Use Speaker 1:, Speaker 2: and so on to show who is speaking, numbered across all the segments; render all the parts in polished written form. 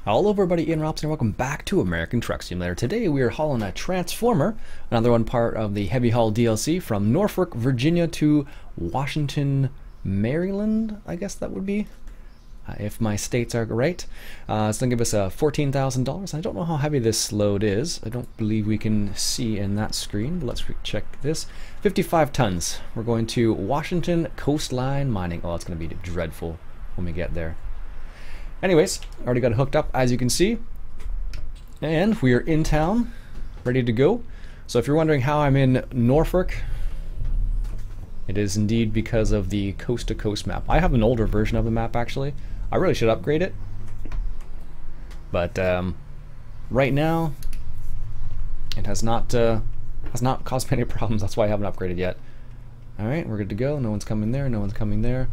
Speaker 1: Hello everybody, Ian Robson, and welcome back to American Truck Simulator. Today we are hauling a Transformer, another one part of the Heavy Haul DLC from Norfolk, Virginia to Washington, Maryland, I guess that would be, if my states are right. It's going to give us $14,000. I don't know how heavy this load is. I don't believe we can see in that screen, but let's check this. 55 tons. We're going to Washington Coastline Mining. Oh, it's going to be dreadful when we get there. Anyways, already got it hooked up, as you can see, and we are in town, ready to go. So if you're wondering how I'm in Norfolk, it is indeed because of the coast-to-coast map. I have an older version of the map, actually. I really should upgrade it, but right now it has not caused me any problems. That's why I haven't upgraded yet. All right, we're good to go. No one's coming there. No one's coming there.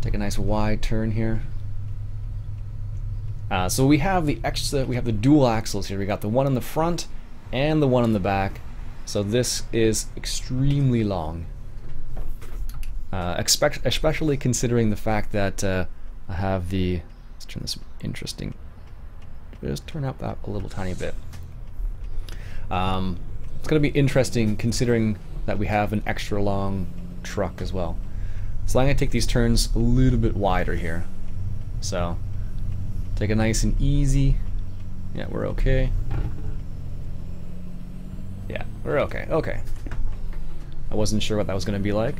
Speaker 1: Take a nice wide turn here. So we have the dual axles here. We got the one in the front and the one in the back. So this is extremely long, especially considering the fact that I have the. Let's turn this interesting. Just turn up that a little tiny bit. It's going to be interesting considering that we have an extra long truck as well. So I'm going to take these turns a little bit wider here. So. Take it nice and easy. Yeah, we're okay. Yeah, we're okay. Okay. I wasn't sure what that was going to be like.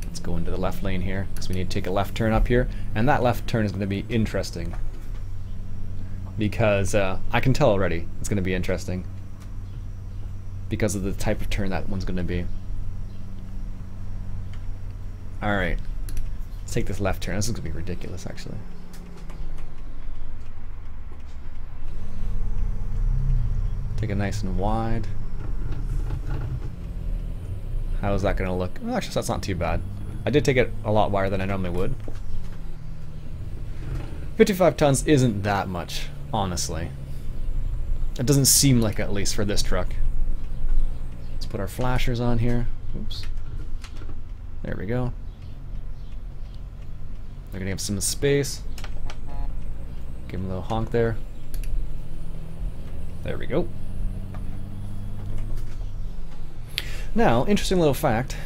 Speaker 1: Let's go into the left lane here, because we need to take a left turn up here. And that left turn is going to be interesting. Because I can tell already it's going to be interesting. Because of the type of turn that one's going to be. Alright. Let's take this left turn. This is going to be ridiculous, actually. Take it nice and wide. How is that going to look? Well, actually, that's not too bad. I did take it a lot wider than I normally would. 55 tons isn't that much, honestly. It doesn't seem like it, at least for this truck. Let's put our flashers on here. Oops. There we go. We're gonna have some space. Give him a little honk there. There we go. Now, interesting little fact.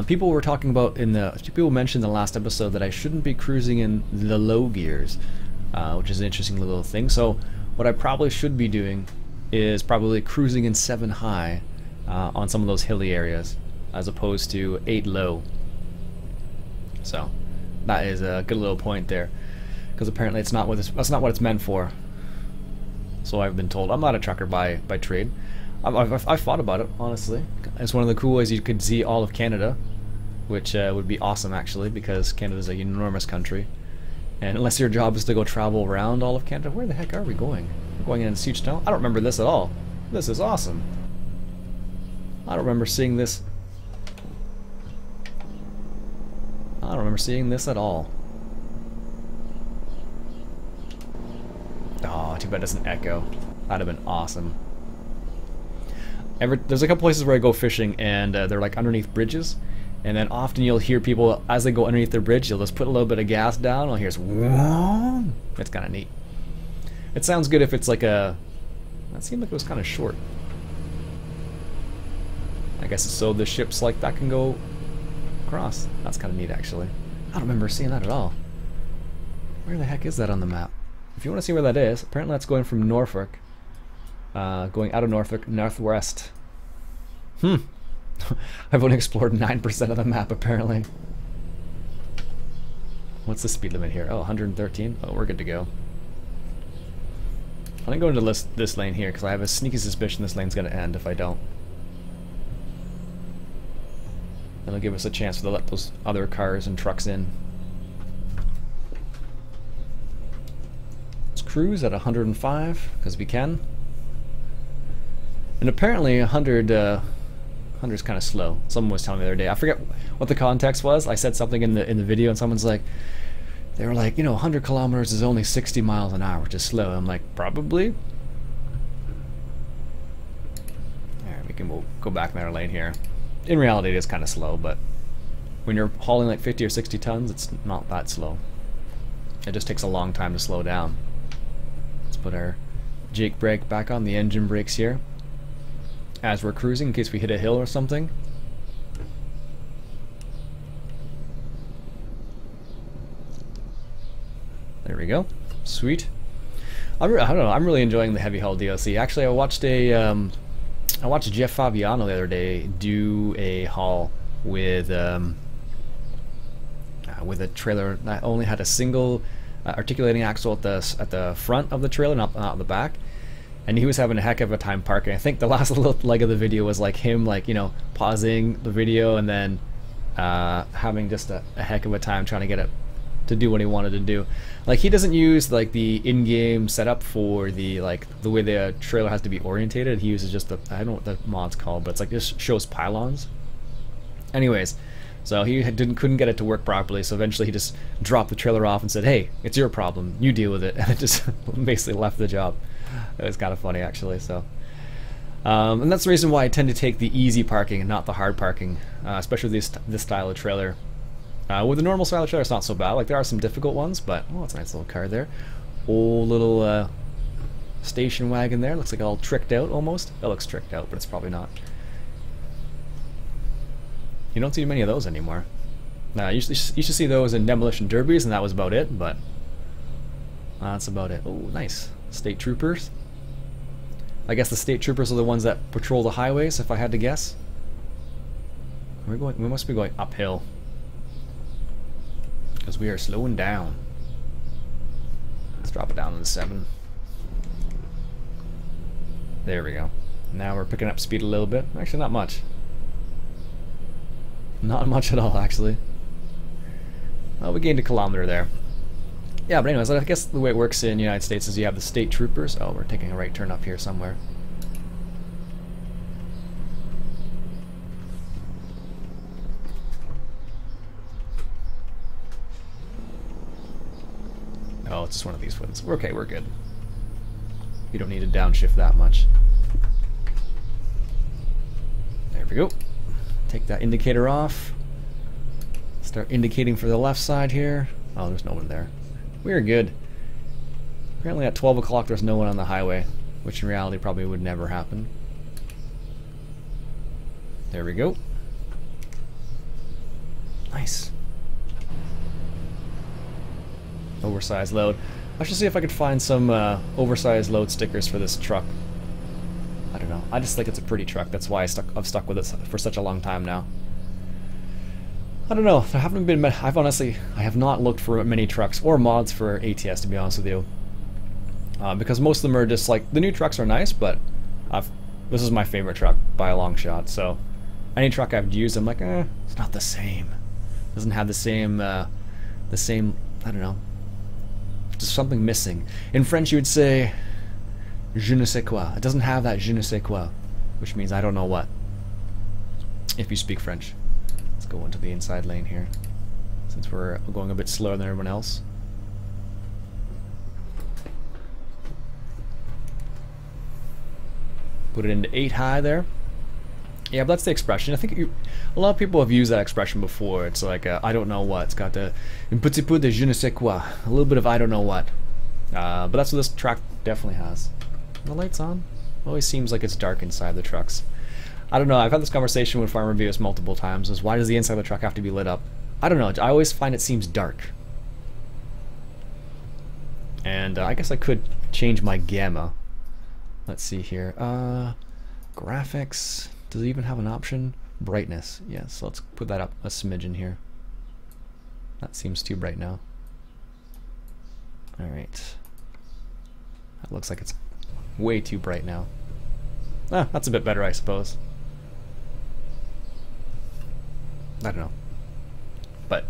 Speaker 1: People were talking about people mentioned in the last episode that I shouldn't be cruising in the low gears, which is an interesting little thing. So, what I probably should be doing is probably cruising in 7 high on some of those hilly areas, as opposed to 8 low. So. That is a good little point there, because apparently that's not what it's meant for. So I've been told. I'm not a trucker by trade. I've thought about it, honestly. It's one of the cool ways you could see all of Canada, which would be awesome actually, because Canada's an enormous country. And unless your job is to go travel around all of Canada, where the heck are we going? We're going in Siege Tunnel? I don't remember this at all. This is awesome. I don't remember seeing this. I don't remember seeing this at all. Oh, too bad it doesn't echo. That'd have been awesome. There's a couple places where I go fishing and they're like underneath bridges, and then often you'll hear people as they go underneath their bridge, they'll just put a little bit of gas down. I'll hear it's kind of neat. It sounds good if it's like a. That seemed like it was kind of short. I guess so the ships like that can go across. That's kind of neat, actually. I don't remember seeing that at all. Where the heck is that on the map? If you want to see where that is, apparently that's going from Norfolk. Going out of Norfolk, northwest. I've only explored 9% of the map, apparently. What's the speed limit here? Oh, 113? Oh, we're good to go. I'm going to go into this lane here, because I have a sneaky suspicion this lane's going to end if I don't. It'll give us a chance to let those other cars and trucks in. Let's cruise at 105, because we can. And apparently 100 is kind of slow. Someone was telling me the other day. I forget what the context was. I said something in the video, and someone's like, they were like, 100 kilometers is only 60 miles an hour, which is slow. I'm like, probably. Alright, we'll go back in our lane here. In reality, it is kind of slow, but when you're hauling like 50 or 60 tons, it's not that slow. It just takes a long time to slow down. Let's put our Jake brake back on, the engine brakes here, as we're cruising in case we hit a hill or something. There we go. Sweet. I don't know. I'm really enjoying the heavy haul DLC. Actually, I watched Jeff Fabiano the other day do a haul with a trailer that only had a single articulating axle at the front of the trailer, not the back. And he was having a heck of a time parking. I think the last little leg of the video was like him, like, you know, pausing the video and then having just a heck of a time trying to get it to do what he wanted to do. Like, he doesn't use like the in-game setup for the way the trailer has to be orientated. He uses just I don't know what the mod's called, but it's like just shows pylons. Anyways, so he couldn't get it to work properly, so eventually he just dropped the trailer off and said, "Hey, it's your problem, you deal with it," and it just basically left the job. It was kind of funny, actually. So and that's the reason why I tend to take the easy parking and not the hard parking, especially this style of trailer. With the normal style of trailer, it's not so bad. Like, there are some difficult ones, but oh, it's a nice little car there. Old little station wagon there. Looks like all tricked out almost. It looks tricked out, but it's probably not. You don't see many of those anymore. You used to see those in demolition derbies, and that was about it. But that's about it. Oh, nice. State troopers. I guess the state troopers are the ones that patrol the highways, if I had to guess. We must be going uphill, because we are slowing down. Let's drop it down to 7. There we go. Now we're picking up speed a little bit. Actually, not much. Not much at all, actually. Well, we gained a kilometer there. Yeah, but anyways, I guess the way it works in the United States is you have the state troopers. Oh, we're taking a right turn up here somewhere. Oh, it's just one of these ones. We're okay, we're good. You don't need to downshift that much. There we go. Take that indicator off. Start indicating for the left side here. Oh, there's no one there. We're good. Apparently at 12 o'clock there's no one on the highway, which in reality probably would never happen. There we go. Nice. Oversized load. I should see if I could find some oversized load stickers for this truck. I don't know. I just think it's a pretty truck. That's why I've stuck with it for such a long time now. I don't know. There haven't been. I have not looked for many trucks or mods for ATS, to be honest with you. Because most of them are just like, the new trucks are nice, but this is my favorite truck by a long shot. So any truck I've used, I'm like, it's not the same. It doesn't have the same. I don't know. Just something missing. In French, you would say je ne sais quoi. It doesn't have that je ne sais quoi, which means I don't know what, if you speak French. Let's go into the inside lane here, since we're going a bit slower than everyone else. Put it into 8 high there. Yeah, but that's the expression. I think a lot of people have used that expression before. It's like, I don't know what. It's got un petit peu de je ne sais quoi. A little bit of I don't know what. But that's what this truck definitely has. The light's on. Always seems like it's dark inside the trucks. I don't know. I've had this conversation with farm reviewers multiple times. Is why does the inside of the truck have to be lit up? I don't know. I always find it seems dark. And I guess I could change my gamma. Let's see here. Graphics. Does it even have an option? Brightness. Yes, so let's put that up a smidgen here. That seems too bright now. Alright. That looks like it's way too bright now. That's a bit better, I suppose. I don't know. But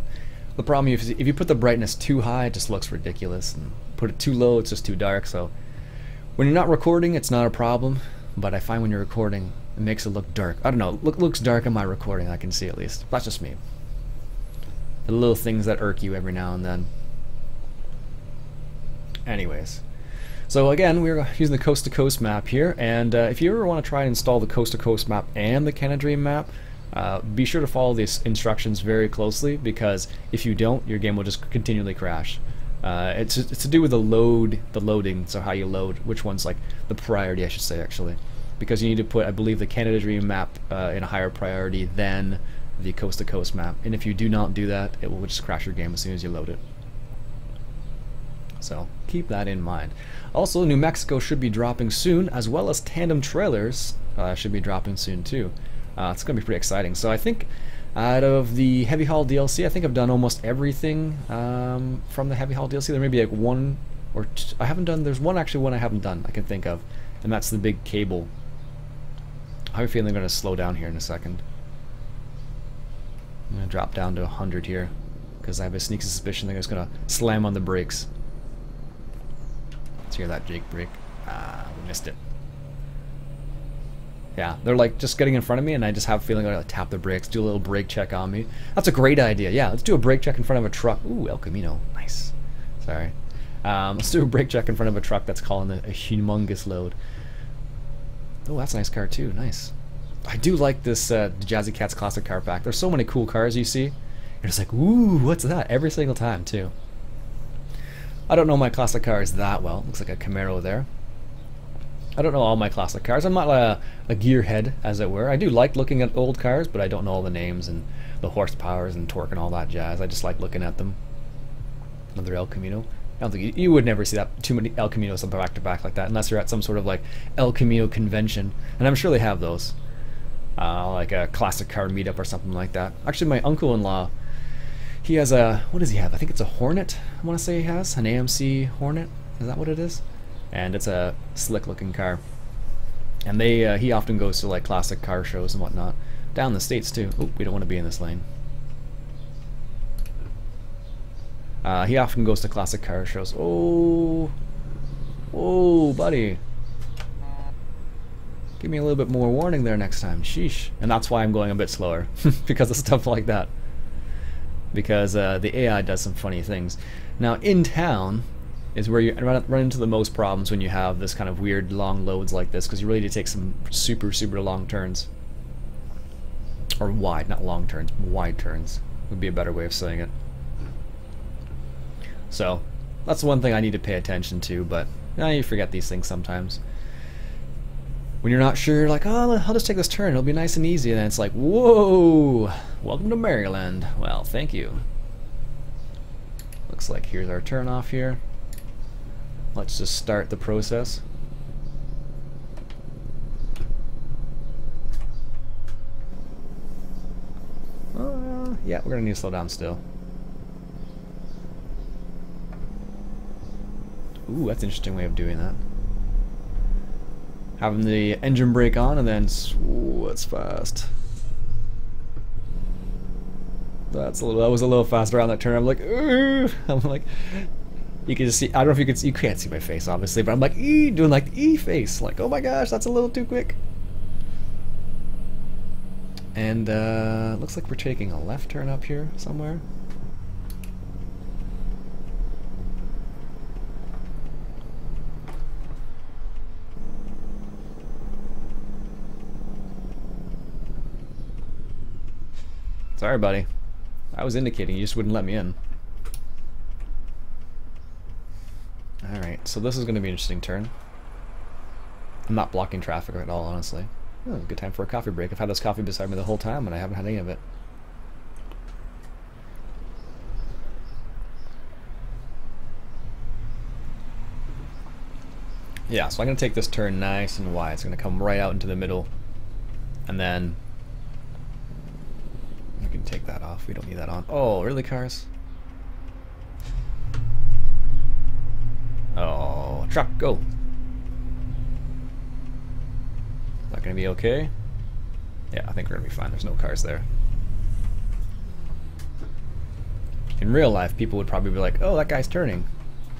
Speaker 1: the problem is, if you put the brightness too high, it just looks ridiculous. And put it too low, it's just too dark. So when you're not recording, it's not a problem. But I find when you're recording, it makes it look dark. I don't know. Looks dark in my recording, I can see at least. That's just me. The little things that irk you every now and then. Anyways. So again, we're using the Coast to Coast map here, and if you ever want to try and install the Coast to Coast map and the Canada Dream map, be sure to follow these instructions very closely, because if you don't, your game will just continually crash. It's to do with the loading, so how you load, which one's like the priority, I should say, actually, because you need to put, I believe, the Canada Dream map in a higher priority than the Coast to Coast map, and if you do not do that, it will just crash your game as soon as you load it. So keep that in mind. Also, New Mexico should be dropping soon, as well as tandem trailers should be dropping soon too. It's going to be pretty exciting. So I think out of the Heavy Haul DLC, I think I've done almost everything from the Heavy Haul DLC. There may be like one or two, I haven't done. There's one I haven't done I can think of, and that's the big cable. I have a feeling they're going to slow down here in a second. I'm going to drop down to 100 here because I have a sneaky suspicion they're just going to slam on the brakes. Let's hear that Jake brake. We missed it. Yeah, they're like just getting in front of me, and I just have a feeling I'm going to tap the brakes, do a little brake check on me. That's a great idea. Yeah, let's do a brake check in front of a truck. Ooh, El Camino. Nice. Sorry. Let's do a brake check in front of a truck that's calling a humongous load. Oh, that's a nice car too. Nice. I do like this Jazzy Cats Classic Car Pack. There's so many cool cars you see. You're just like, ooh, what's that? Every single time too. I don't know my classic cars that well. Looks like a Camaro there. I don't know all my classic cars. I'm not a gearhead, as it were. I do like looking at old cars, but I don't know all the names and the horsepowers and torque and all that jazz. I just like looking at them. Another El Camino. I don't think you would never see that too many El Caminos back to back like that, unless you're at some sort of like El Camino convention, and I'm sure they have those, like a classic car meetup or something like that. Actually, my uncle-in-law, he has a, what does he have? I think it's a Hornet. I want to say he has an AMC Hornet. Is that what it is? And it's a slick-looking car. And they, he often goes to like classic car shows and whatnot down in the States too. Oh, we don't want to be in this lane. He often goes to classic car shows. Oh, oh, buddy. Give me a little bit more warning there next time. Sheesh. And that's why I'm going a bit slower, because of stuff like that. Because the AI does some funny things. Now, in town is where you run into the most problems when you have this kind of weird long loads like this, because you really need to take some super long turns. Or wide, not long turns, wide turns would be a better way of saying it. So that's one thing I need to pay attention to, but you forget these things sometimes. When you're not sure, like, oh, I'll just take this turn, it'll be nice and easy, and then it's like, whoa, welcome to Maryland. Well, thank you. Looks like here's our turn off here. Let's just start the process. Yeah, we're gonna need to slow down still. Ooh, that's an interesting way of doing that. Having the engine brake on and then, ooh, that's fast. That was a little faster on that turn. I'm like, ooh, I'm like, you can just see. I don't know if you can see. You can't see my face, obviously, but I'm like, doing like the E face, like, oh my gosh, that's a little too quick. And looks like we're taking a left turn up here somewhere. Sorry, buddy. I was indicating, you just wouldn't let me in. Alright, so this is going to be an interesting turn. I'm not blocking traffic at all, honestly. Oh, good time for a coffee break. I've had this coffee beside me the whole time and I haven't had any of it. Yeah, so I'm going to take this turn nice and wide. It's going to come right out into the middle. And then we can take that off. We don't need that on. Oh, really, cars? Oh, truck, go. Is that going to be okay? Yeah, I think we're going to be fine. There's no cars there. In real life, people would probably be like, oh, that guy's turning.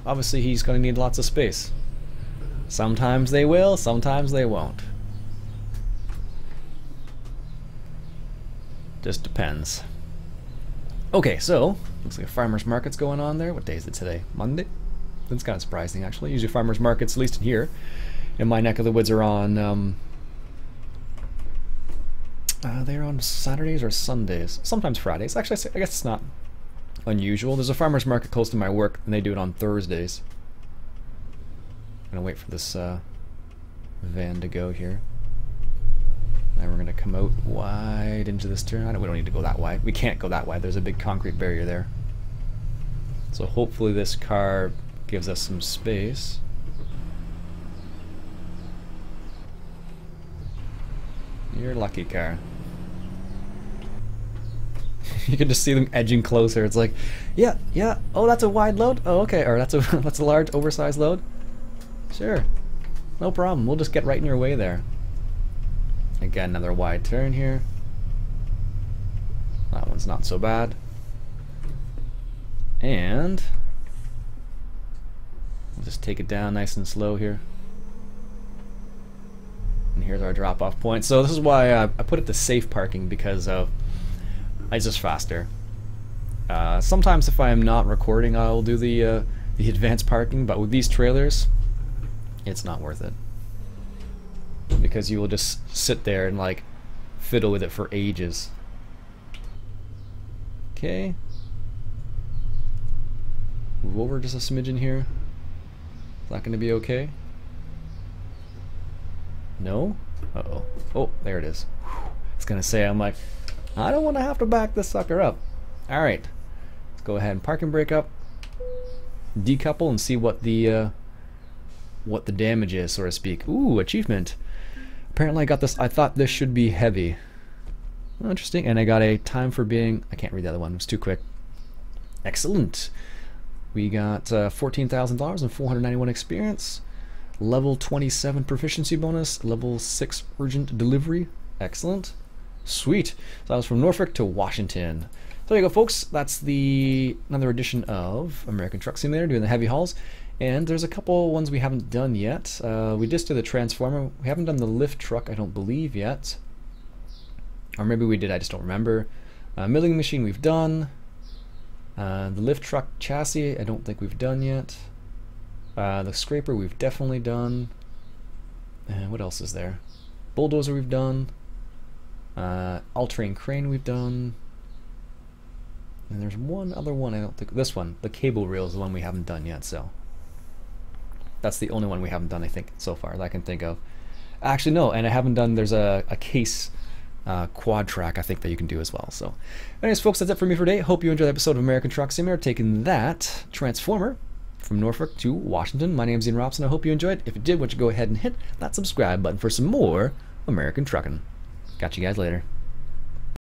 Speaker 1: Obviously, he's going to need lots of space. Sometimes they will, sometimes they won't. Just depends. Okay, so looks like a farmer's market's going on there. What day is it today? Monday? That's kind of surprising, actually. Usually farmer's markets, at least in here, in my neck of the woods, are on they're on Saturdays or Sundays. Sometimes Fridays. Actually, I guess it's not unusual. There's a farmer's market close to my work, and they do it on Thursdays. I'm gonna wait for this van to go here. And we're gonna come out wide into this turn. We don't need to go that wide. We can't go that wide. There's a big concrete barrier there. So hopefully this car gives us some space. You're lucky, car. You can just see them edging closer. It's like, yeah, yeah. Oh, that's a wide load. Oh, okay. Or that's a large, oversized load. Sure, no problem. We'll just get right in your way there. Again, another wide turn here. That one's not so bad. And we'll just take it down nice and slow here. And here's our drop-off point. So this is why I put it to safe parking, because it's just faster. Sometimes if I am not recording, I'll do the advanced parking, but with these trailers, it's not worth it, because you will just sit there and like fiddle with it for ages. Okay, move over just a smidgen here. Is that going to be okay? No? Uh-oh. Oh, there it is. It's going to say, I'm like, I don't want to have to back this sucker up. Alright, let's go ahead and park and brake up, decouple, and see what the damage is, so to speak. Ooh, achievement. Apparently I got this. I thought this should be heavy. Oh, interesting. And I got a time for being... I can't read the other one. It was too quick. Excellent. We got $14,000 and 491 experience. Level 27 proficiency bonus. Level 6 urgent delivery. Excellent. Sweet. So I was from Norfolk to Washington. So there you go, folks. That's another edition of American Truck Simulator, doing the heavy hauls. And there's a couple ones we haven't done yet. We just did the transformer. We haven't done the lift truck, I don't believe, yet. Or maybe we did, I just don't remember. Milling machine we've done. The lift truck chassis I don't think we've done yet. The scraper we've definitely done. And what else is there? Bulldozer we've done. All-terrain crane we've done. And there's one other one I don't think... This one, the cable reel, is the one we haven't done yet, so... That's the only one we haven't done, I think, so far that I can think of. Actually, no, and I haven't done... There's a case quad track, I think, that you can do as well. So, anyways, folks, that's it for me for today. Hope you enjoyed the episode of American Truck Simulator, taking that transformer from Norfolk to Washington. My name's Iain Robson. I hope you enjoyed. If you did, why don't you go ahead and hit that subscribe button for some more American trucking. Catch you guys later.